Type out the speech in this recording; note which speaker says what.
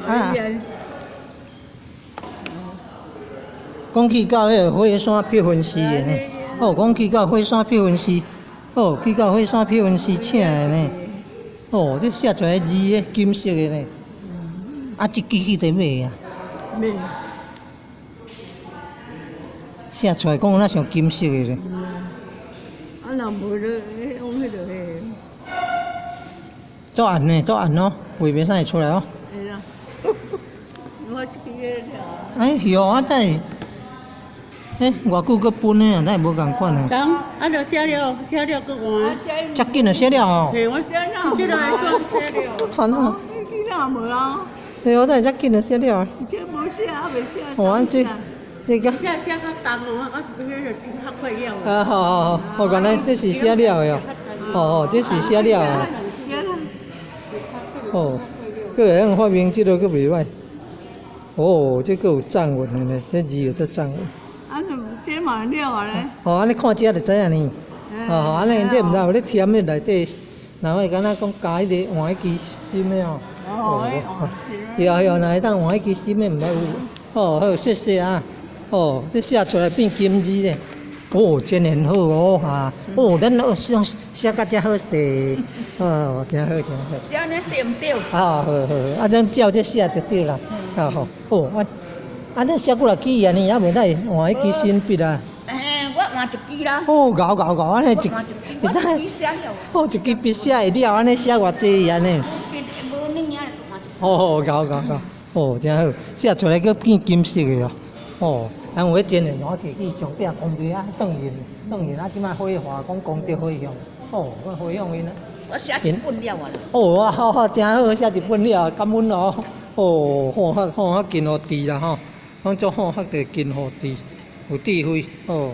Speaker 1: 啊。讲去到迄个火山碧云寺的呢，哦，讲去到火山碧云寺，哦，去到火山碧云寺请的呢，哦，这写出来字的金色的呢，啊，这机器在买啊，写出来讲那像金色的咧。
Speaker 2: 啊，若无咧，往迄落去。
Speaker 1: 做暗呢，做暗哦，画袂使出来哦。
Speaker 2: 会啦，我是去个了。
Speaker 1: 哎，哟，啊，等下，偌久搁分呢？咱无共款啊。
Speaker 3: 讲，啊，就写了，写了搁换。
Speaker 1: 遮紧就写了哦。
Speaker 3: 嘿，我这个会做写了。
Speaker 1: 好喏。
Speaker 2: 囡仔无啊？
Speaker 1: 嘿，我等下遮紧就写了。
Speaker 2: 这无写，还未写。
Speaker 1: 哦，安这个。
Speaker 3: 写较重哦，我是要迄个较快了。
Speaker 1: 啊，好，我原来这是写了的哦。哦，这是写了的。哦，佫会用发明这个佫袂歹。哦，这佫有藏文的呢，这字有这藏文。
Speaker 2: 啊，这嘛了啊咧。
Speaker 1: 哦，安尼看遮就知影呢。哦，安尼这毋知有咧填迄内底，然后敢若讲加迄个换迄支芯的哦。哦，有，若会当换迄支芯的毋知有。哦，好，谢谢啊。哦，这写出来变金字咧。哦，真很好哦哈！哦，咱写甲遮好势，哦，真好真好。
Speaker 3: 写安尼对毋对？
Speaker 1: 好，啊，咱照这写就对啦。好，哦，咱写过来记啊，呢，也袂使换迄支新笔啊。
Speaker 3: 我换一支啦。
Speaker 1: 哦，搞，安尼一，会
Speaker 3: 当。写了。
Speaker 1: 哦，一支笔写会了，安尼写偌济安尼。
Speaker 3: 无恁遐
Speaker 1: 哦，搞，哦，真好，写出来佫变金色的哦。哦。咱有迄真诶，我摕去上顶公地啊，转去啊，即摆火化讲功德回向，哦，我回向因啊。
Speaker 3: 我写一本了啊。
Speaker 1: 哦，好，真好，写一本了，感恩哦。哦，好，敬互地啦吼，当作好，得敬互地，有智慧，哦。